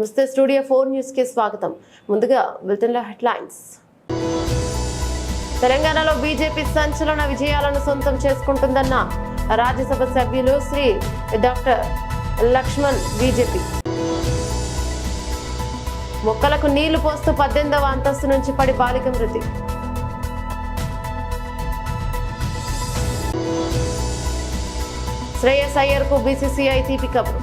నమస్తే studio 4 news కి స్వాగతం. ముందుగా బులెటిన్లో హెడ్లైన్స్. తెలంగాణలో బీజేపీ సంచలన విజయాలను సొంతం చేసుకుంటుందన్న రాజ్యసభ సభ్యులు శ్రీ డాక్టర్ లక్ష్మణ్. బీజేపీ మొక్కలకు నీళ్లు పోస్తూ 18వ అంతస్తు నుంచి పడి బాలిక మృతి. శ్రేయస్ అయ్యర్ కు బీసీసీఐ తీపి కబురు.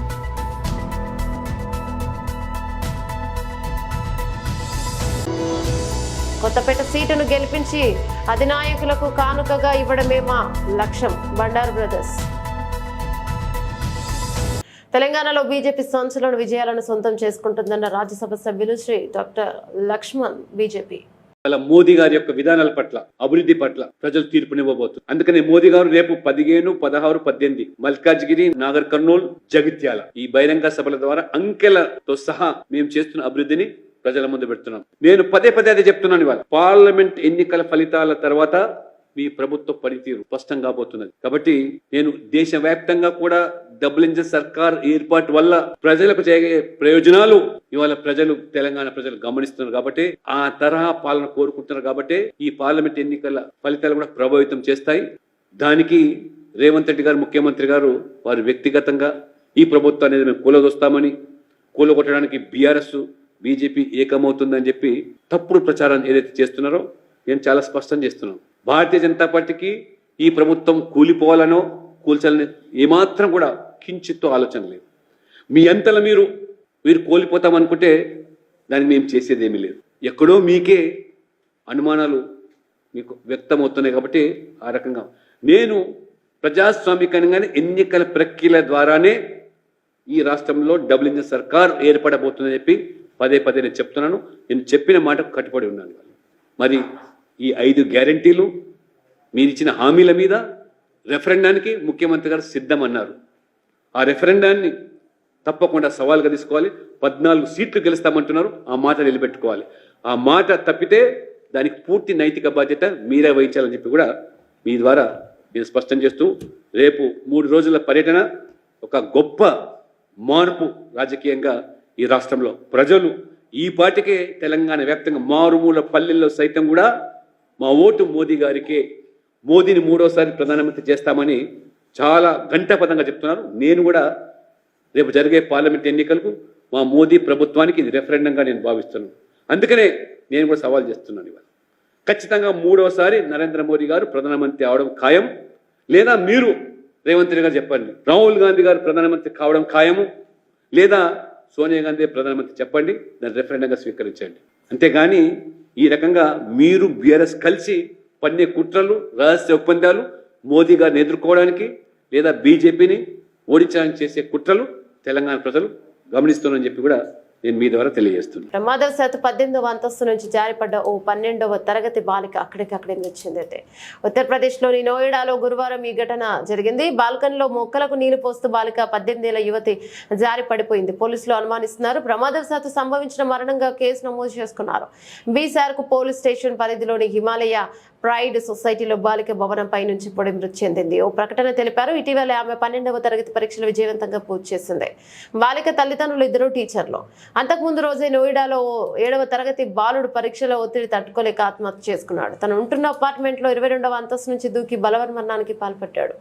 కొత్తపేట సీటును గెలిపించి అధినాయకులకు కానుకగా ఇవ్వడమే మా లక్ష్యం. బండారు బ్రదర్స్. తెలంగాణలో బీజేపీ సంచలన విజయాలను సొంతం చేసుకుంటుందన్న రాజ్యసభ సభ్యులు శ్రీ డాక్టర్ లక్ష్మణ్. బీజేపీ మోదీ గారి యొక్క విధానాల పట్ల, అభివృద్ధి పట్ల ప్రజలు తీర్పునివ్వబోతున్నారు. అందుకని మోదీ గారు రేపు 15, 16, 18 మల్కాజ్గిరి, నాగర్ కర్నూల్, జగిత్యాల ఈ బహిరంగ సభల ద్వారా అంకెలతో సహా మేము చేస్తున్న అభివృద్ధిని ప్రజల ముందు పెడుతున్నాం. నేను పదే అదే చెప్తున్నాను. ఇవాళ పార్లమెంట్ ఎన్నికల ఫలితాల తర్వాత మీ ప్రభుత్వ పనితీరు స్పష్టం కాబోతున్నది. కాబట్టి నేను దేశవ్యాప్తంగా కూడా డబుల్ ఇంజిన్ సర్కార్ ఏర్పాటు వల్ల ప్రజలకు జరిగే ప్రయోజనాలు ఇవాళ తెలంగాణ ప్రజలు గమనిస్తున్నారు. కాబట్టి ఆ తరహా పాలన కోరుకుంటున్నారు. కాబట్టి ఈ పార్లమెంట్ ఎన్నికల ఫలితాలు కూడా ప్రభావితం చేస్తాయి. దానికి రేవంత్ రెడ్డి గారు, ముఖ్యమంత్రి గారు, వారు వ్యక్తిగతంగా ఈ ప్రభుత్వాన్ని మేము కూలదొస్తామని, కూలగొట్టడానికి బీఆర్ఎస్ బీజేపీ ఏకమవుతుందని చెప్పి తప్పుడు ప్రచారాన్ని ఏదైతే చేస్తున్నారో నేను చాలా స్పష్టం చేస్తున్నాను. భారతీయ జనతా పార్టీకి ఈ ప్రభుత్వం కూలిపోవాలనో కూల్చాలని ఏమాత్రం కూడా కించిత్తు ఆలోచన లేదు. మీ అంతలో మీరు కోల్పోతామనుకుంటే దాన్ని మేము చేసేది ఏమీ లేదు. ఎక్కడో మీకే అనుమానాలు మీకు వ్యక్తమవుతున్నాయి. కాబట్టి ఆ రకంగా నేను ప్రజాస్వామికంగానే ఎన్నికల ప్రక్రియ ద్వారానే ఈ రాష్ట్రంలో డబుల్ ఇంజిన్ సర్కార్ ఏర్పడబోతుందని చెప్పి పదే నేను చెప్తున్నాను. నేను చెప్పిన మాటకు కట్టుబడి ఉన్నాను. మరి ఈ 5 గ్యారంటీలు మీరు ఇచ్చిన హామీల మీద రెఫరెండానికి ముఖ్యమంత్రి గారు సిద్ధమన్నారు. ఆ రెఫరెండాన్ని తప్పకుండా సవాల్గా తీసుకోవాలి. 14 సీట్లు గెలుస్తామంటున్నారు. ఆ మాట నిలబెట్టుకోవాలి. ఆ మాట తప్పితే దానికి పూర్తి నైతిక బాధ్యత మీరే వహించాలని చెప్పి కూడా మీ ద్వారా నేను స్పష్టం చేస్తూ, రేపు 3 రోజుల పర్యటన ఒక గొప్ప మార్పు రాజకీయంగా ఈ రాష్ట్రంలో ప్రజలు ఈ పాటికే తెలంగాణ వ్యాప్తంగా మారుమూల పల్లెల్లో సైతం కూడా మా ఓటు మోదీ గారికే, మోదీని 3వసారి ప్రధానమంత్రి చేస్తామని చాలా గంటపదంగా చెప్తున్నారు. నేను కూడా రేపు జరిగే పార్లమెంట్ ఎన్నికలకు మా మోదీ ప్రభుత్వానికి ఇది రెఫరెండంగా నేను భావిస్తున్నాను. అందుకనే నేను కూడా సవాల్ చేస్తున్నాను. ఇవాళ ఖచ్చితంగా 3వసారి నరేంద్ర మోదీ గారు ప్రధానమంత్రి అవడం ఖాయం. లేదా మీరు రేవంత్ రెడ్డి గారు చెప్పండి, రాహుల్ గాంధీ గారు ప్రధానమంత్రి కావడం ఖాయము, లేదా సోనియా గాంధీ ప్రధానమంత్రి చెప్పండి, దాన్ని రెఫరెండంగా స్వీకరించండి. అంతేగాని ఈ రకంగా మీరు బీఆర్ఎస్ కలిసి పన్నే కుట్రలు, రహస్య ఒప్పందాలు మోదీ గారిని ఎదుర్కోవడానికి లేదా బీజేపీని ఓడించడానికి చేసే కుట్రలు తెలంగాణ ప్రజలు గమనిస్తున్నారని చెప్పి కూడా నేను మీ ద్వారా తెలియజేస్తున్నాను. ప్రమాదవశాత్తు 18వ అంతస్తు నుంచి జారిపడ్డ ఓ 12వ తరగతి బాలిక అక్కడికక్కడే మృతి. ఉత్తరప్రదేశ్లోని నోయిడాలో గురువారం ఈ ఘటన జరిగింది. బాల్కనీలో మొక్కలకు నీళ్లు పోస్తూ బాలిక 18 ఏళ్ల యువతి జారి పడిపోయింది. పోలీసులు అనుమానిస్తున్నారు. ప్రమాదవశాత్తు సంభవించిన మరణంగా కేసు నమోదు చేసుకున్నారు. బీసార్కు పోలీస్ స్టేషన్ పరిధిలోని హిమాలయ ప్రైడ్ సొసైటీలో బాలిక భవనంపై నుంచి పొడి మృతి చెందింది. ఓ ప్రకటన తెలిపారు. ఇటీవల ఆమె 12వ తరగతి పరీక్షలు విజయవంతంగా పూర్తి చేసింది. బాలిక తల్లిదండ్రులు ఇద్దరు టీచర్లు. అంతకుముందు రోజే నోయిడాలో 7వ తరగతి బాలుడు పరీక్షల ఒత్తిడి తట్టుకోలేక ఆత్మహత్య చేసుకున్నాడు. తను ఉంటున్న అపార్ట్మెంట్ లో 22వ అంతస్తు నుంచి దూకి బలవన్మరణానికి పాల్పడ్డాడు.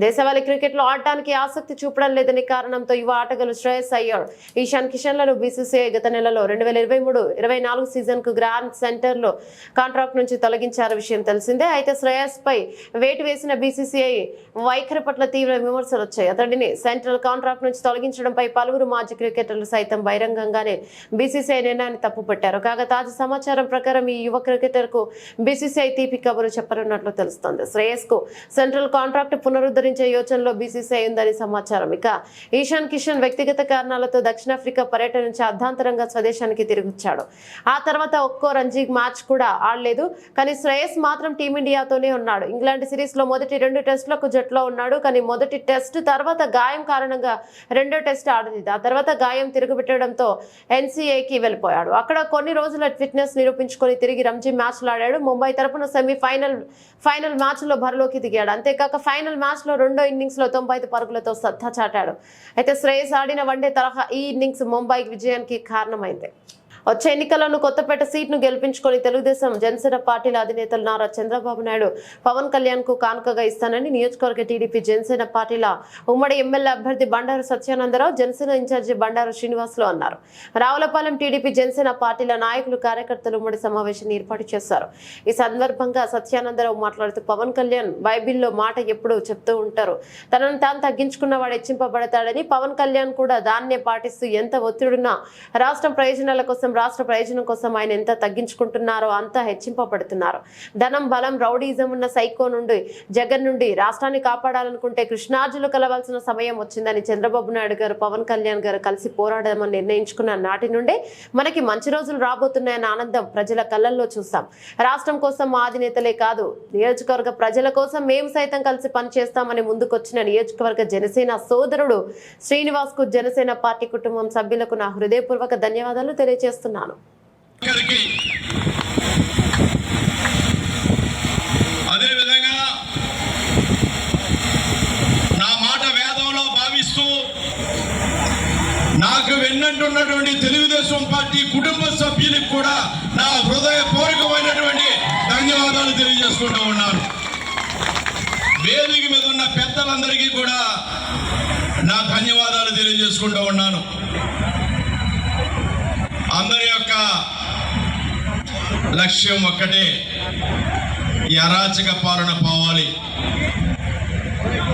దేశవాళీ క్రికెట్లో ఆడటానికి ఆసక్తి చూపడం లేదని కారణంతో యువ ఆటగాళ్లు శ్రేయస్ అయ్యర్, ఈశాన్ కిషన్లను బీసీసీఐ గత నెలలో 2023-24 సీజన్ కు గ్రాండ్ సెంటర్ లో కాంట్రాక్ట్ నుంచి తొలగించారు విషయం తెలిసిందే. అయితే శ్రేయస్ పై వేటు వేసిన బీసీసీఐ వైఖరి పట్ల తీవ్ర విమర్శలు వచ్చాయి. అతడిని సెంట్రల్ కాంట్రాక్ట్ నుంచి తొలగించడంపై పలువురు మాజీ క్రికెటర్లు సైతం బహిరంగంగానే బీసీసీఐ నిర్ణయాన్ని తప్పుపట్టారు. కాగా తాజా సమాచారం ప్రకారం ఈ యువ క్రికెటర్ కు బీసీసీఐ తీపి కబురు చెప్పనున్నట్లు తెలుస్తోంది. శ్రేయస్ కు సెంట్రల్ కాంట్రాక్ట్ పునరుద్ధరించే యోచనలో బీసీసీఐ ఉందని సమాచారం. ఇక ఈశాన్ కిషన్ వ్యక్తిగత కారణాలతో దక్షిణాఫ్రికా పర్యటన నుంచి అర్ధాంతరంగా స్వదేశానికి తిరిగొచ్చాడు. ఆ తర్వాత ఒక్కో రంజీ మ్యాచ్ కూడా ఆడలేదు. కానీ శ్రేయస్ మాత్రం టీమిండియాతోనే ఉన్నాడు. ఇంగ్లాండ్ సిరీస్ లో మొదటి 2 టెస్టులకు జట్టులో ఉన్నాడు. కానీ మొదటి టెస్ట్ తర్వాత గాయం కారణంగా 2వ టెస్ట్ ఆడలేదు. ఆ తర్వాత గాయం తిరుగుబెట్టడంతో ఎన్సీఏకి వెళ్ళిపోయాడు. అక్కడ కొన్ని రోజుల ఫిట్నెస్ నిరూపించుకొని తిరిగి రంజీ మ్యాచ్లు ఆడాడు. ముంబై తరపున ఫైనల్ మ్యాచ్ లో బరిలోకి దిగాడు. అంతేకాక ఫైనల్ మ్యాచ్ లో రెండో ఇన్నింగ్స్ లో 95 పరుగులతో సత్తా చాటాడు. అయితే శ్రేయస్ ఆడిన వన్డే తరహా ఈ ఇన్నింగ్స్ ముంబై విజయానికి కారణమైంది. వచ్చే ఎన్నికలను కొత్తపేట సీట్ను గెలిపించుకొని తెలుగుదేశం జనసేన పార్టీల అధినేతలు నారా చంద్రబాబు నాయుడు పవన్ కళ్యాణ్ కు కానుకగా ఇస్తానని నియోజకవర్గ టీడీపీ జనసేన పార్టీల ఉమ్మడి ఎమ్మెల్యే అభ్యర్థి బండారు సత్యానందరావు, జనసేన ఇన్ఛార్జి బండారు శ్రీనివాసులు అన్నారు. రావులపాలెం టీడీపీ జనసేన పార్టీల నాయకులు కార్యకర్తలు ఉమ్మడి సమావేశాన్ని ఏర్పాటు చేశారు. ఈ సందర్భంగా సత్యానందరావు మాట్లాడుతూ పవన్ కళ్యాణ్ బైబిల్లో మాట ఎప్పుడూ చెప్తూ ఉంటారు, తనను తాను తగ్గించుకున్న వాడు హెచ్చింపబడతాడని. పవన్ కళ్యాణ్ కూడా దాన్నే పాటిస్తూ ఎంత ఒత్తిడున్నా రాష్ట్రం ప్రయోజనాల కోసం, రాష్ట్ర ప్రయోజనం కోసం ఆయన ఎంత తగ్గించుకుంటున్నారో అంత హెచ్చింపబడుతున్నారు. ధనం, బలం, రౌడీజం ఉన్న సైకో నుండి, జగన్ నుండి రాష్ట్రాన్ని కాపాడాలనుకుంటే కృష్ణార్జులు కలవాల్సిన సమయం వచ్చిందని చంద్రబాబు నాయుడు గారు, పవన్ కళ్యాణ్ గారు కలిసి పోరాడమని నిర్ణయించుకున్న నాటి నుండే మనకి మంచి రోజులు రాబోతున్నాయన్న ఆనందం ప్రజల కళ్ళల్లో చూస్తాం. రాష్ట్రం కోసం మా అధినేతలే కాదు, నియోజకవర్గ ప్రజల కోసం మేము సైతం కలిసి పనిచేస్తామని ముందుకొచ్చిన నియోజకవర్గ జనసేన సోదరుడు శ్రీనివాస్ కు జనసేన పార్టీ కుటుంబం సభ్యులకు నా హృదయపూర్వక ధన్యవాదాలు తెలియజేస్తున్నాను. అదేవిధంగా నా మాట వేదంలో భావిస్తూ నాకు వెన్నంటున్నటువంటి తెలుగుదేశం పార్టీ కుటుంబ సభ్యులకు కూడా నా హృదయపూర్వకమైనటువంటి ధన్యవాదాలు తెలియజేసుకుంటూ ఉన్నాను. వేదిక మీద ఉన్న పెద్దలందరికీ కూడా నా ధన్యవాదాలు తెలియజేసుకుంటూ ఉన్నాను. అందరి యొక్క లక్ష్యం ఒక్కటే, ఈ అరాచక పాలన పోవాలి,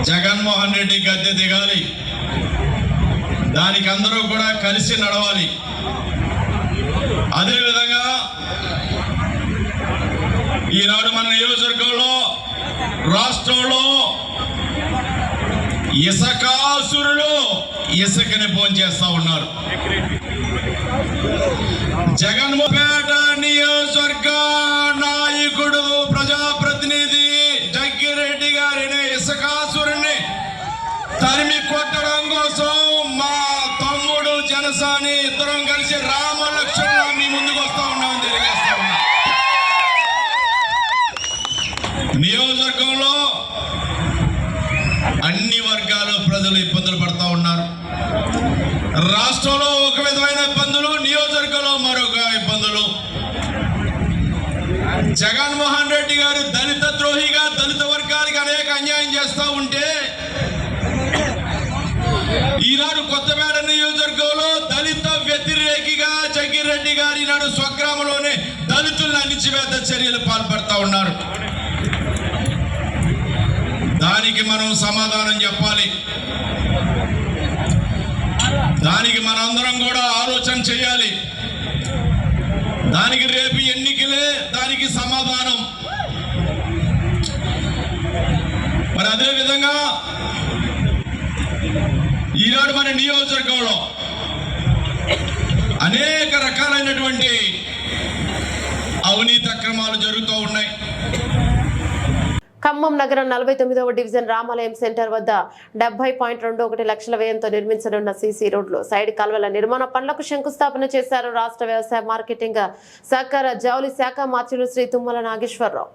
జగన్మోహన్ రెడ్డి గద్దె దిగాలి, దానికి అందరూ కూడా కలిసి నడవాలి. అదేవిధంగా ఈనాడు మన నియోజకవర్గంలో, రాష్ట్రంలో ఇసుకాసురులు ఇసుకని భోంచేస్తా ఉన్నారు. జగన్మోహన్ నియోజకవర్గ నాయకుడు, ప్రజాప్రతినిధి జగ్గిరెడ్డి గారిని ఇసుకాసురుని తరిమి కొట్టడం కోసం మా తమ్ముడు జనసాని ఇద్దరం కలిసి రామలక్ష్మణ మీ ముందుకు వస్తా ఉన్నామని తెలియజేస్తా ఉన్నా. నియోజకవర్గంలో అన్ని వర్గాల ప్రజలు ఇబ్బందులు పడతా ఉన్నారు. రాష్ట్రంలో ఒక విధమైన ఇబ్బందులు, నియోజకవర్గంలో మరొక ఇబ్బందులు. జగన్మోహన్ రెడ్డి గారు దళిత ద్రోహిగా దళిత వర్గానికి అనేక అన్యాయం చేస్తూ ఉంటే, ఈనాడు కొత్తపేట నియోజకవర్గంలో దళిత వ్యతిరేకిగా జగ్గిరెడ్డి గారు ఈనాడు స్వగ్రామంలోనే దళితులను అణిచివేత చర్యలు పాల్పడతా ఉన్నారు. దానికి మనం సమాధానం చెప్పాలి. దానికి మనందరం కూడా ఆలోచన చేయాలి. దానికి రేపు ఎన్నికలే దానికి సమాధానం. మరి అదే విధంగా ఈనాడు మన నియోజకవర్గంలో అనేక రకాలైనటువంటి అవినీతి అక్రమాలు జరుగుతూ ఉన్నాయి. ఖమ్మం నగరం 49వ డివిజన్ రామాలయం సెంటర్ వద్ద 70.21 లక్షల వ్యయంతో నిర్మించనున్న సీసీ రోడ్లు, సైడ్ కాల్వల నిర్మాణ పనులకు శంకుస్థాపన చేశారు రాష్ట్ర వ్యవసాయ మార్కెటింగ్ సహకార జౌళి శాఖ మార్చులు శ్రీ తుమ్మల నాగేశ్వరరావు.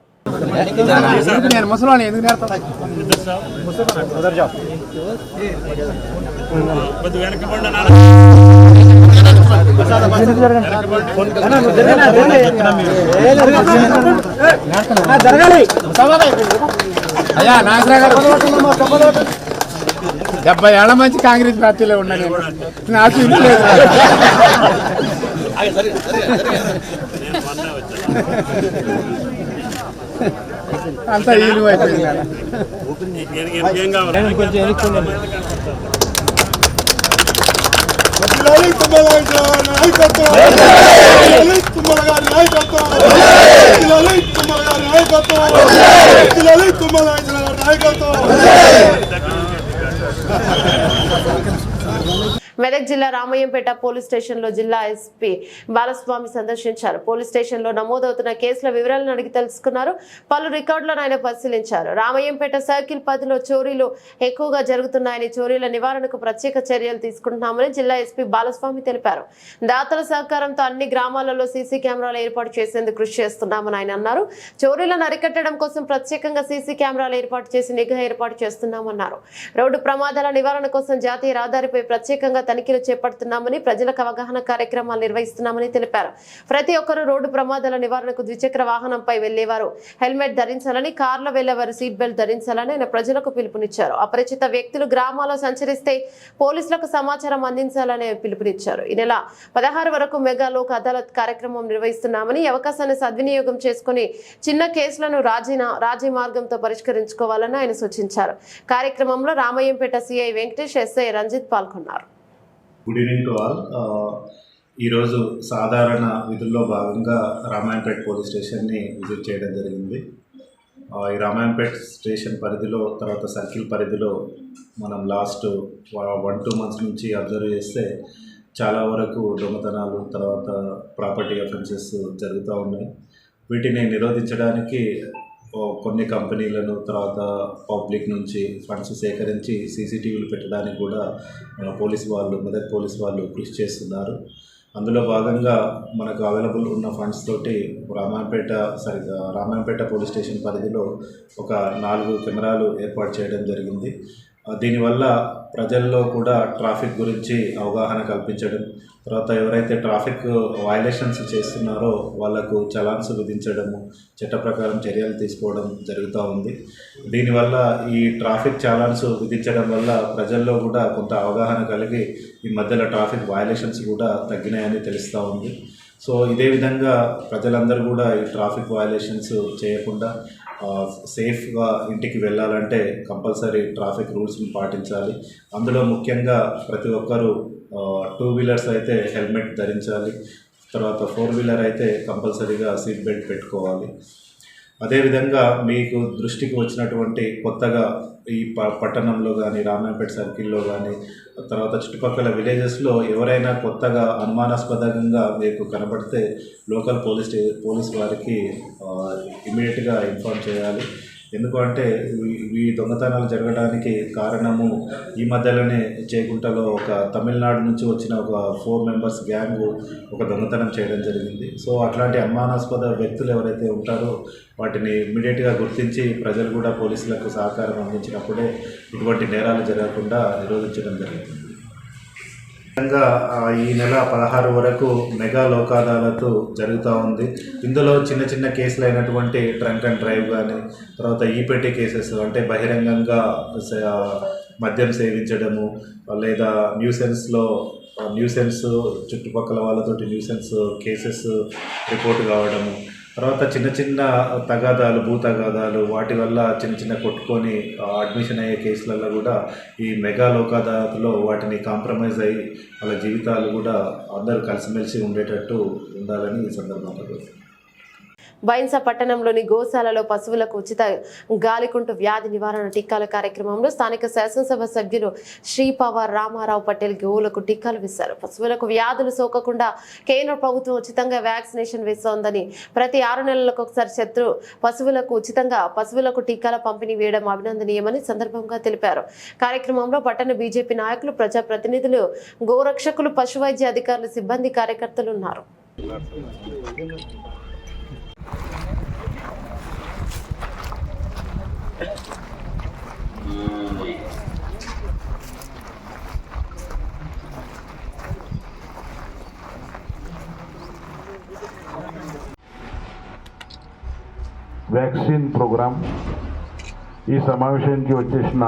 అయ్యా నాగరావు గారు 70 ఏళ్ల మంచి కాంగ్రెస్ పార్టీలో ఉన్నాను. నాకు ఇంటి లేదు. అంతా ఈలు అయిపోయింది కదా. మెదక్ జిల్లా రామయ్యంపేట పోలీస్ స్టేషన్లో జిల్లా ఎస్పీ బాలస్వామి సందర్శించారు. పోలీస్ స్టేషన్లో నమోదవుతున్న కేసుల వివరాలను అడిగి తెలుసుకున్నారు. పలు రికార్డులను ఆయన పరిశీలించారు. రామయ్యంపేట సర్కిల్ 10లో చోరీలు ఎక్కువగా జరుగుతున్నాయని, చోరీల నివారణకు ప్రత్యేక చర్యలు తీసుకుంటున్నామని జిల్లా ఎస్పీ బాలస్వామి తెలిపారు. దాతల సహకారంతో అన్ని గ్రామాలలో సీసీ కెమెరాలు ఏర్పాటు చేసేందుకు కృషి చేస్తున్నామని ఆయన అన్నారు. చోరీలను అరికట్టడం కోసం ప్రత్యేకంగా సీసీ కెమెరాలు ఏర్పాటు చేసి నిఘా ఏర్పాటు చేస్తున్నామన్నారు. రోడ్డు ప్రమాదాల నివారణ కోసం జాతీయ రహదారిపై ప్రత్యేకంగా తనిఖీలు చేపడుతున్నామని, ప్రజలకు అవగాహన కార్యక్రమాలు నిర్వహిస్తున్నామని తెలిపారు. ప్రతి ఒక్కరూ రోడ్డు ప్రమాదాల నివారణకు ద్విచక్ర వాహనంపై వెళ్లేవారు హెల్మెట్ ధరించాలని, కార్లో వెళ్లేవారు సీట్ బెల్ట్ ధరించాలని ఆయన ప్రజలకు పిలుపునిచ్చారు. అపరిచిత వ్యక్తులు గ్రామాల్లో సంచరిస్తే పోలీసులకు సమాచారం అందించాలని పిలుపునిచ్చారు. ఈ నెల 16 వరకు మెగా లోక్ అదాలత్ కార్యక్రమం నిర్వహిస్తున్నామని, అవకాశాన్ని సద్వినియోగం చేసుకుని చిన్న కేసులను రాజీ మార్గంతో పరిష్కరించుకోవాలని ఆయన సూచించారు. కార్యక్రమంలో రామయ్యంపేట సిఐ వెంకటేష్, ఎస్ఐ రంజిత్ పాల్గొన్నారు. Good evening to all. ఈరోజు సాధారణ విధుల్లో భాగంగా రామాయంపేట పోలీస్ స్టేషన్ని విజిట్ చేయడం జరిగింది. ఈ రామాయంపేట స్టేషన్ పరిధిలో, తర్వాత సర్కిల్ పరిధిలో మనం లాస్ట్ 1-2 మంత్స్ నుంచి అబ్జర్వ్ చేస్తే చాలా వరకు దొంగతనాలు, తర్వాత ప్రాపర్టీ అఫెన్సెస్ జరుగుతూ ఉన్నాయి. వీటిని నిరోధించడానికి కొన్ని కంపెనీలను, తర్వాత పబ్లిక్ నుంచి ఫండ్స్ సేకరించి సీసీటీవీలు పెట్టడానికి కూడా మెదక్ పోలీస్ వాళ్ళు కృషి చేస్తున్నారు. అందులో భాగంగా మనకు అవైలబుల్ ఉన్న ఫండ్స్ తోటి రామాయంపేట పోలీస్ స్టేషన్ పరిధిలో ఒక 4 కెమెరాలు ఏర్పాటు చేయడం జరిగింది. దీనివల్ల ప్రజల్లో కూడా ట్రాఫిక్ గురించి అవగాహన కల్పించడం, తర్వాత ఎవరైతే ట్రాఫిక్ వయలేషన్స్ చేస్తున్నారో వాళ్లకు చలాన్స్ విధించడము, చట్ట ప్రకారం చర్యలు తీసుకోవడం జరుగుతూ ఉంది. దీనివల్ల ఈ ట్రాఫిక్ చలాన్స్ విధించడం వల్ల ప్రజల్లో కూడా కొంత అవగాహన కలిగి ఈ మధ్యలో ట్రాఫిక్ వయలేషన్స్ కూడా తగ్గినాయని తెలుస్తూ ఉంది. సో ఇదే విధంగా ప్రజలందరూ కూడా ఈ ట్రాఫిక్ వయలేషన్స్ చేయకుండా సేఫ్గా ఇంటికి వెళ్ళాలంటే కంపల్సరీ ట్రాఫిక్ రూల్స్ని పాటించాలి. అందులో ముఖ్యంగా ప్రతి ఒక్కరూ 2 వీలర్స్ అయితే హెల్మెట్ ధరించాలి, తర్వాత 4 వీలర్ అయితే కంపల్సరీగా సీట్ బెల్ట్ పెట్టుకోవాలి. అదేవిధంగా మీకు దృష్టికి వచ్చినటువంటి కొత్తగా ఈ పట్టణంలో కానీ, రామాయంపేట సర్కిల్లో కానీ, తర్వాత చుట్టుపక్కల విలేజెస్లో ఎవరైనా కొత్తగా అనుమానాస్పదంగా మీకు కనబడితే లోకల్ పోలీస్ వారికి ఇమీడియట్గా ఇన్ఫార్మ్ చేయాలి. ఎందుకంటే ఈ దొంగతనాలు జరగడానికి కారణము ఈ మధ్యలోనే చేగుంటలో ఒక తమిళనాడు నుంచి వచ్చిన ఒక 4 మెంబర్స్ గ్యాంగ్ ఒక దొంగతనం చేయడం జరిగింది. సో అట్లాంటి అనుమానాస్పద వ్యక్తులు ఎవరైతే ఉంటారో వాటిని ఇమ్మీడియట్గా గుర్తించి ప్రజలు కూడా పోలీసులకు సహకారం అందించినప్పుడే ఇటువంటి నేరాలు జరగకుండా నిరోధించడం జరుగుతుంది. విధంగా ఈ నెల 16 వరకు మెగా లోక్ అదాలత్ జరుగుతూ ఉంది. ఇందులో చిన్న చిన్న కేసులు అయినటువంటి డ్రంక్ అండ్ డ్రైవ్ కానీ, తర్వాత ఈపెట్టి కేసెస్ అంటే బహిరంగంగా మద్యం సేవించడము, లేదా న్యూసెన్స్ చుట్టుపక్కల వాళ్ళతోటి న్యూసెన్స్ కేసెస్ రిపోర్ట్ కావడము, తర్వాత చిన్న చిన్న భూ తగాదాలు, వాటి వల్ల చిన్న కొట్టుకొని అడ్మిషన్ అయ్యే కేసులలో కూడా ఈ మెగా లోక్ అదాలత్లో వాటిని కాంప్రమైజ్ అయ్యి వాళ్ళ జీవితాలు కూడా అందరూ కలిసిమెలిసి ఉండేటట్టు ఉండాలని ఈ సందర్భంగా బైన్సా పట్టణంలోని గోశాలలో పశువులకు ఉచిత గాలికుంటు వ్యాధి నివారణ టీకాల కార్యక్రమంలో స్థానిక శాసనసభ సభ్యులు శ్రీపవార్ రామారావు పటేల్ గోవులకు టీకాలు వేశారు. పశువులకు వ్యాధులు సోకకుండా కేంద్ర ప్రభుత్వం ఉచితంగా వ్యాక్సినేషన్ వేస్తోందని, ప్రతి 6 నెలలకు ఒకసారి పశువులకు ఉచితంగా పశువులకు టీకాల పంపిణీ వేయడం అభినందనీయమని సందర్భంగా తెలిపారు. కార్యక్రమంలో పట్టణ బీజేపీ నాయకులు, ప్రజాప్రతినిధులు, గోరక్షకులు, పశువైద్య అధికారులు, సిబ్బంది, కార్యకర్తలు ఉన్నారు. వ్యాక్సిన్ ప్రోగ్రాం ఈ సమావేశానికి వచ్చేసిన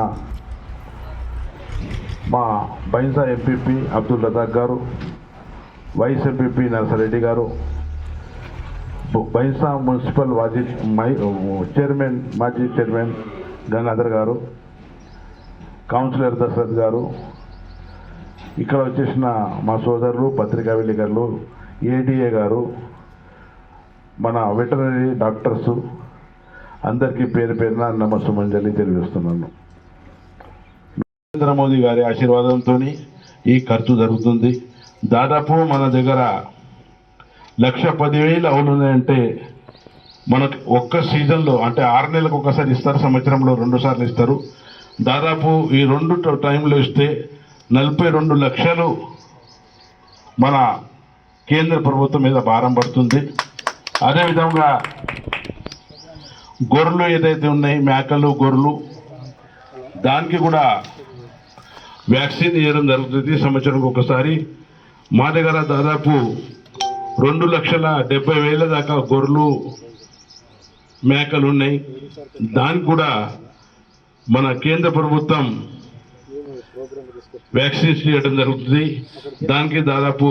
మా బైన్సా ఎంపీపీ అబ్దుల్ రజాక్ గారు, వైస్ ఎంపీపీ నర్సరెడ్డి గారు, బైన్సా మున్సిపల్ మాజీ చైర్మన్ గంగాధర్ గారు, కౌన్సిలర్ దశరథ్ గారు, ఇక్కడ వచ్చేసిన మా సోదరులు, పత్రికా విలేకరులు, ఏడీఏ గారు, మన వెటనరీ డాక్టర్స్ అందరికీ పేరు పేరున నమస్సుమంజలి తెలియజేస్తున్నాను. నరేంద్ర మోదీ గారి ఆశీర్వాదంతో ఈ ఖర్చు జరుగుతుంది. దాదాపు మన దగ్గర 1,10,000 ఆవులు ఉన్నాయంటే మనకు ఒక్క సీజన్లో అంటే 6 నెలలకు ఒకసారి ఇస్తారు, సంవత్సరంలో 2 సార్లు ఇస్తారు. దాదాపు ఈ 2 టైంలో ఇస్తే 42 లక్షలు మన కేంద్ర ప్రభుత్వం మీద భారం పడుతుంది. అదేవిధంగా గొర్రెలు ఏదైతే ఉన్నాయి, మేకలు గొర్రెలు, దానికి కూడా వ్యాక్సిన్ ఇవ్వడం జరుగుతుంది సంవత్సరంకి ఒకసారి. మా దగ్గర దాదాపు 2,70,000 దాకా గొర్రెలు మేకలు ఉన్నాయి. దానికి కూడా మన కేంద్ర ప్రభుత్వం వ్యాక్సిన్స్ ఇవ్వడం జరుగుతుంది. దానికి దాదాపు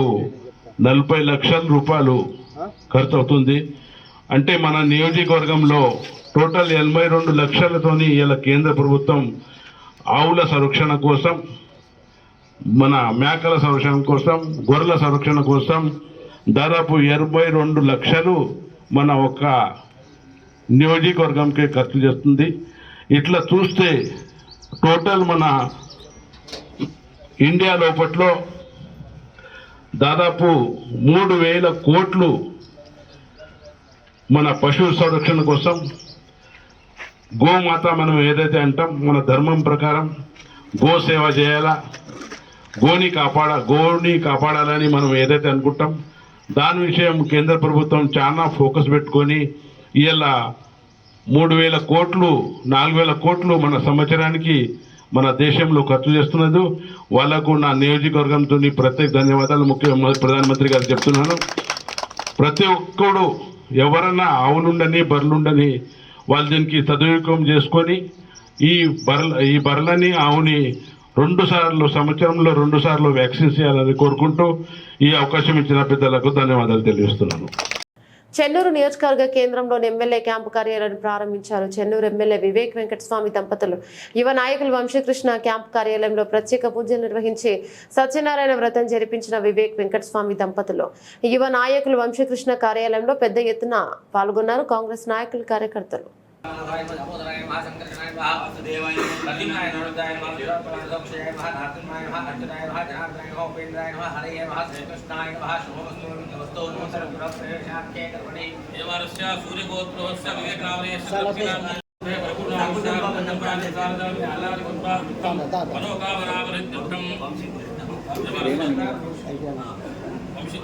40 లక్షల రూపాయలు ఖర్చు అవుతుంది. అంటే మన నియోజకవర్గంలో టోటల్ 82 లక్షలతోని ఇలా కేంద్ర ప్రభుత్వం ఆవుల సంరక్షణ కోసం, మన మేకల సంరక్షణ కోసం, గొర్రెల సంరక్షణ కోసం దాదాపు 22 లక్షలు మన ఒక్క నియోజకవర్గంకి ఖర్చు చేస్తుంది. ఇట్లా చూస్తే టోటల్ మన ఇండియా లోపట్లో దాదాపు 3,000 కోట్లు మన పశు సంరక్షణ కోసం, గోమాత మనం ఏదైతే అంటాం మన ధర్మం ప్రకారం గో సేవ చేయాలా, గోని కాపాడాలని మనం ఏదైతే అనుకుంటాం దాని విషయం కేంద్ర ప్రభుత్వం చాలా ఫోకస్ పెట్టుకొని ఇవాళ 3,000 కోట్లు 4,000 కోట్లు మన సంవత్సరానికి మన దేశంలో ఖర్చు చేస్తున్నది. వాళ్లకు నా నియోజకవర్గంతో ప్రత్యేక ధన్యవాదాలు ప్రధానమంత్రి గారు చెప్తున్నాను. ప్రతి ఒక్కడు ఎవరన్నా ఆవులుండని బర్రెలుండని వాళ్ళు దీనికి సదువినియోగం చేసుకొని ఈ బర్రెలని ఆవుని 2 సార్లు సంవత్సరంలో 2 సార్లు వ్యాక్సిన్ చేయాలని కోరుకుంటూ ఈ అవకాశం ఇచ్చిన పెద్దలకు ధన్యవాదాలు తెలియజేస్తున్నాను. చెన్నూరు నియోజకవర్గ కేంద్రంలోని ఎమ్మెల్యే క్యాంపు కార్యాలయాన్ని ప్రారంభించారు. చెన్నూరు ఎమ్మెల్యే వివేక్ వెంకటస్వామి దంపతులు యువ నాయకులు వంశీకృష్ణ క్యాంపు కార్యాలయంలో ప్రత్యేక పూజలు నిర్వహించి సత్యనారాయణ వ్రతం జరిపించిన వివేక్ వెంకటస్వామి దంపతులు యువ నాయకులు వంశీకృష్ణ కార్యాలయంలో పెద్ద ఎత్తున పాల్గొన్నారు. కాంగ్రెస్ నాయకులు, కార్యకర్తలు.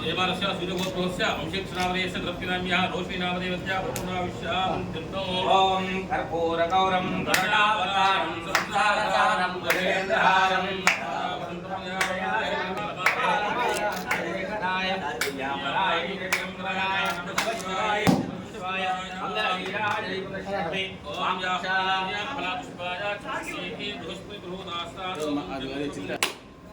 देवारस्य सूर्यगोत्रोस्य अंशेक्षनामदेयस्य द्रव्यनाम्यः रोष्णीनामदेवस्य प्रपूर्णाविश्यामन्त्यन्तो ओम कर्पूरगौरं गरुडावतारं संसारसारं गजेन्द्रहारं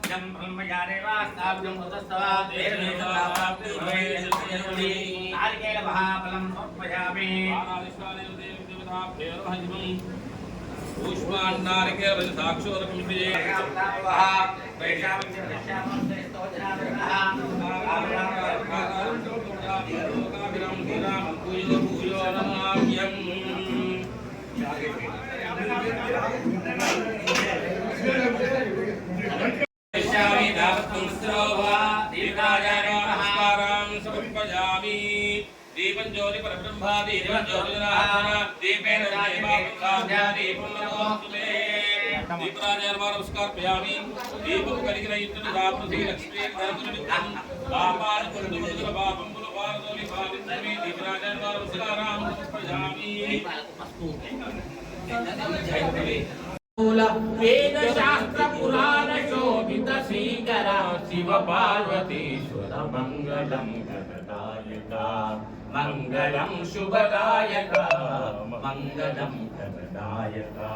जम ब्रह्मयादेवास्ताब्जं उतस्तवा देवदेवताप्ति भवेयति नारिकेल महाफलं समर्पयामि पुष्पान्नारिकेल साक्षोरकं प्रिये वहा वैशाखं वैशाखं स्तोत्रनाः आविराम धीराम पूयो नमाम्यं दीपं ज्योति परब्रह्मा दीपं ज्योतिर्नाथना दीपेन देवाभ्या दीपं नमोस्तुते दीपराजर्मा नमस्कार पयामि दीपं कलिग्रहितं दापृथि लक्ष्मी धर्मनिमित्तं पापान कुरुदुर पापं पुलपारदोलि पावित्रमे दीपराजर्मा नमस्कारां पयामि वेद शास्त्र पुराण शोभित श्रीकर शिव पार्वतीश्वर मंगलम गणनायका मंगलम शुभदायका मंगलम गणनायका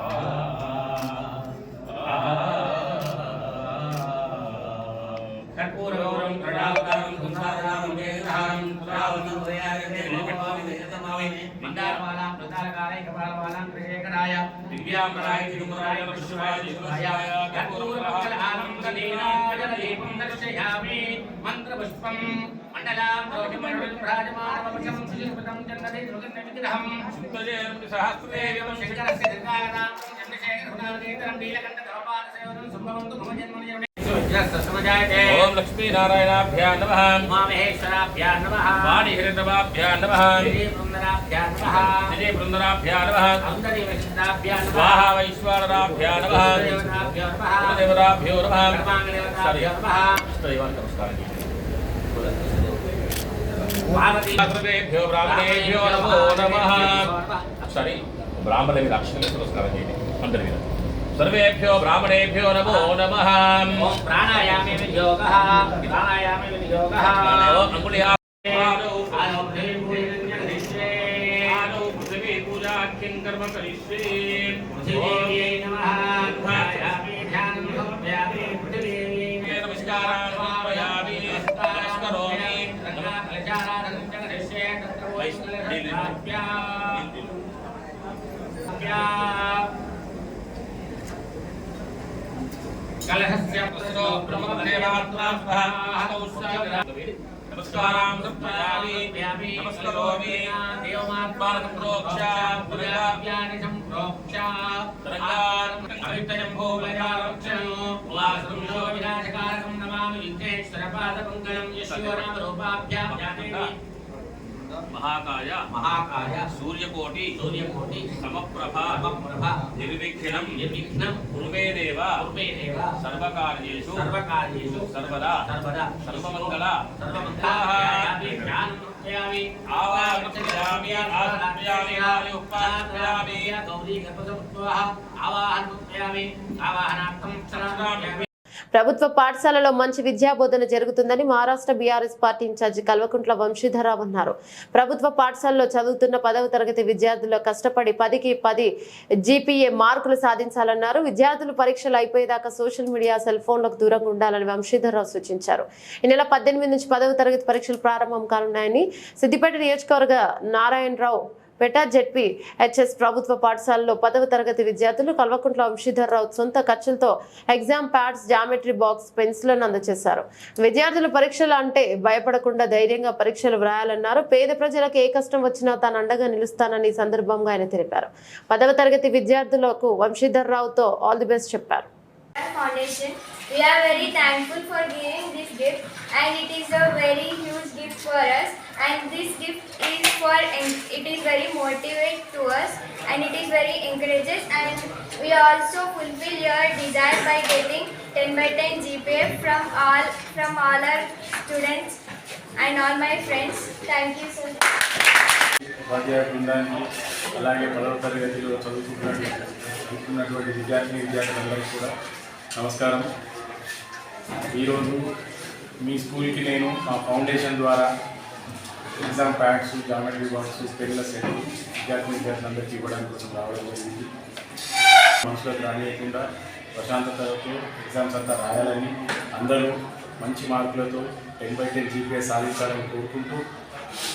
कर्पूरगौरं प्रणावतारं संसारनामं वेदधारं पुरावतं वयागते नमोपावितमावे मंदारमालां प्रतारकारे कपालमालां कृशेखराय दिव्यांबराय तिरुमराय विश्वाय दिवाय कर्पूरमङ्गलानं कलीनाजनदीपं दर्शयामि मन्त्रपुष्पं मण्डलां रोहिमण्डलराजमानवमचं श्रीपदं जन्मदे दुर्गन्धविग्रहं शुद्धजयं सहस्रदेवं शिखरस्य दीर्घायतां चन्द्रशेखरहुणावदेतरं नीलकण्ठधवपादसेवनं सुभवन्तु मम जन्मनि ఓం లక్ష్మీనారాయణాభ్యాం నమః ఉమామహేశ్వరాభ్యాం నమః వాణిహిరణవాభ్యాం నమః శ్రీబృందరాభ్యాం నమః శ్రీబృందరాభ్యాం నమః సౌందర్యవశిష్టాభ్యాం నమః స్వాహా వైశ్వానరాభ్యాం నమః దేవతాభ్యాం నమః కులదేవతాభ్యో నమః కర్మాంగదేవతాభ్యాం నమః దైవానికి నమస్కారం చేయండి. పార్వతీ సర్వేభ్యో బ్రాహ్మణేభ్యో నమో నమః. ఒకసారి బ్రాహ్మణ మీద అక్షరం నమస్కారం చేయండి అందరి మీద. సర్వేభ్యో బ్రాహ్మణేభ్యో నమో నమః. ఓం ప్రాణాయామే వినియోగః ప్రాణాయామే వినియోగః అంగుళియా పృథివీ పూజాఖ్యం కర్మ కరిష్యే. పృథివ్యై నమః ధ్యాయామి ధ్యానం సమర్పయామి పృథివ్యై నమస్కారాన్ సమర్పయామి. నమస్కరోమి. కలశారాధనం చ కరిష్యే తత్ర వైష్ణవాభ్యాం కలహస్య పుత్రో బ్రహ్మదేవాత్మా నమస్కారం సమర్పయామి. నమస్కరోమి. దేవమాత్మానం ప్రోక్ష పురాభ్యాని సంప్రోక్ష అవిత్తజంభో వైరాలక్షణో వాసంలో వినాశకారకం నమామి విఘ్నేశ్వర పాదపంకజం యశ్వరామ రూపాభ్యాం జానేమి మహాకాయ మహాకాయ సూర్యకోటి సూర్యకోటి సమప్రభ సమప్రభ నిర్విఘ్నం నిర్విఘ్నం కుర్వేదేవ పూర్వేదేవ సర్వకార్యేషు సర్వకార్యేషు సర్వదా సర్వదా సర్వమంగళ సర్వమంగళాయామి జ్ఞానం ముఖ్యామి ఆవాహయామి ఆవాహయామి ఉపాధ్యామి గౌరీ గణపతిపుత్రః ఆవాహన ముఖ్యామి ఆవాహనార్థం సర్వామి ప్రభుత్వ పాఠశాలలో మంచి విద్యాబోధన జరుగుతుందని Maharashtra BRS party in charge Kalvakuntla Vamshidhararao అన్నారు. ప్రభుత్వ పాఠశాలలో చదువుతున్న 10వ తరగతి విద్యార్థులు కష్టపడి 10కి 10 జీపీఏ మార్కులు సాధించాలన్నారు. విద్యార్థులు పరీక్షలు అయిపోయేదాకా సోషల్ మీడియా సెల్ ఫోన్లకు దూరంగా ఉండాలని వంశీధరరావు సూచించారు. ఈ నెల 18 నుంచి 10వ తరగతి పరీక్షలు ప్రారంభం కానున్నాయని సిద్దిపేట నియోజకవర్గ నారాయణరావు పేట జెడ్పీ హెచ్ఎస్ ప్రభుత్వ పాఠశాలలో 10వ తరగతి విద్యార్థులు కల్వకుంట్ల వంశీధరరావు సొంత ఖర్చులతో ఎగ్జామ్ ప్యాడ్స్, జామెట్రీ బాక్స్, పెన్సిళ్లను అందజేశారు. విద్యార్థులు పరీక్షలు అంటే భయపడకుండా ధైర్యంగా పరీక్షలు వ్రాయాలన్నారు. పేద ప్రజలకు ఏ కష్టం వచ్చినా తాను అండగా నిలుస్తానని ఈ సందర్భంగా ఆయన తెలిపారు. 10వ తరగతి విద్యార్థులకు వంశీధరరావుతో ఆల్ ది బెస్ట్ చెప్పారు. Foundation. We are very thankful for giving this gift, and it is a very huge gift for us, and this gift is for it is very motivate to us, and it is very encourages, and we also fulfill your desire by getting 10/10 GPA from all our students and all my friends. Thank you so much. ఉపాధ్యాయ బృందానికి అలాగే 10వ తరగతిలో చదువుతున్నటువంటి విద్యార్థులందరికీ కూడా నమస్కారం. ఈరోజు మీ స్కూల్కి నేను మా ఫౌండేషన్ ద్వారా ఎగ్జామ్ ప్యాడ్స్, జామెట్రీ బాక్స్, పెన్నుల సెట్ విద్యార్థులందరికీ ఇవ్వడానికి కోసం రావడం జరిగింది. మనసులోకి రానియకుండా ప్రశాంతతతో ఎగ్జామ్స్ అంతా రాయాలని, అందరూ మంచి మార్కులతో 10/10 జీపీఏ సాధించాలని కోరుకుంటూ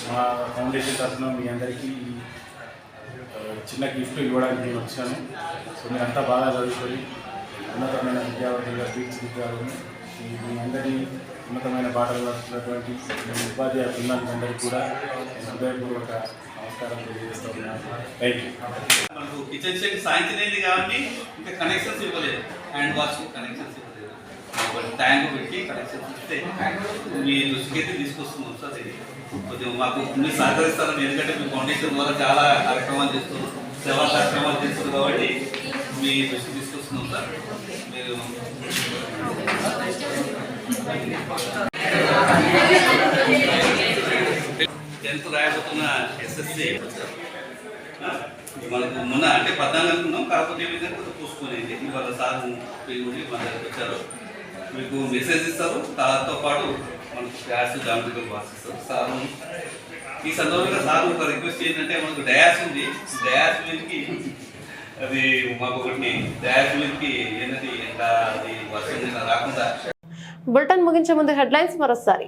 మా ఫౌండేషన్ తరఫున మీ అందరికీ చిన్న గిఫ్ట్ ఇవ్వడానికి నేను వచ్చాను. సో మీరంతా బాగా చదువుకొని ఉన్నతమైన విద్యావంతులుగా తీర్చిదిద్దాలని మీ అందరినీ ఉన్నతమైన బాటలు నడుస్తున్నటువంటి ఉపాధ్యాయ బృందానికి అందరికీ కూడా హృదయపూర్వక నమస్కారం తెలియజేస్తూ ఉన్నాను. Thank you. మనకు కిచెన్ సెట్ సాయించలేదు కాబట్టి ఇంకా కనెక్షన్స్ ఇవ్వలేదు, హ్యాండ్ వాష్ కనెక్షన్స్ ఇవ్వలేదు. ట్యాంక్ పెట్టి కనెక్షన్స్ ఇస్తే మీ దృష్టికి అయితే తీసుకొస్తున్నాం సార్. ఇది కొద్దిగా మాకు మీరు సహకరిస్తారని, ఎందుకంటే మీ ఫౌండేషన్ ద్వారా చాలా కార్యక్రమాలు చేస్తున్నారు, సేవా కార్యక్రమాలు చేస్తున్నారు కాబట్టి మీ దృష్టికి తీసుకొస్తున్నాం సార్. మీరు 10th రాయబోతున్న ఎస్ఎస్సి మనకు మొన్న అంటే 14 అనుకున్నాం, కాకపోతే ఏమైందంటే కొంచెం పోస్ట్పోయింది. ఇవాళ సార్ కూడా మన దగ్గరికి వచ్చారు, మీకు మెసేజ్ ఇస్తారు, దాంతో పాటు మనకు క్లాస్ జామెట్రికల్ బాక్స్ ఇస్తారు సార్. ఈ సందర్భంగా సార్ ఒక రిక్వెస్ట్ ఏంటంటే, మనకు డయాస్ ఉంది, డయాస్ మీదకి అది మాకు ఒకటి డయాస్ మీదకి ఏంటంటే ఎంత అది వర్షం రాకుండా. బులెటిన్ ముగించే ముందు హెడ్లైన్స్ మరోసారి.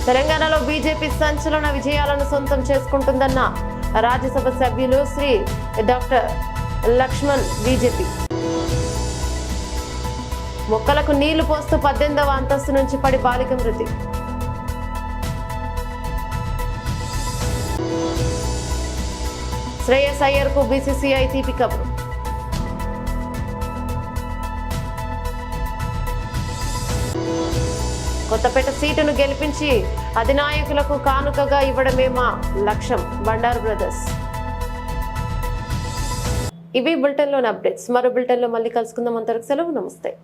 తెలంగాణలో బీజేపీ సంచలన విజయాలను సొంతం చేసుకుంటుందన్న రాజ్యసభ సభ్యులు శ్రీ డాక్టర్ లక్ష్మణ్. బీజేపీ మొక్కలకు నీళ్లు పోస్తూ 18వ అంతస్తు నుంచి పడి బాలిక మృతి. శ్రేయస్ అయ్యర్కు బీసీసీఐ తీపి కబురు. కొత్తపేట సీటును గెలిపించి అధినాయకులకు కానుకగా ఇవ్వడమే మా లక్ష్యం బండారు బ్రదర్స్. ఇవి బులెటిన్లోని అప్డేట్స్. మరో బులెటిన్లో మళ్ళీ కలుసుకుందాం. అంతవరకు సెలవు. నమస్తే.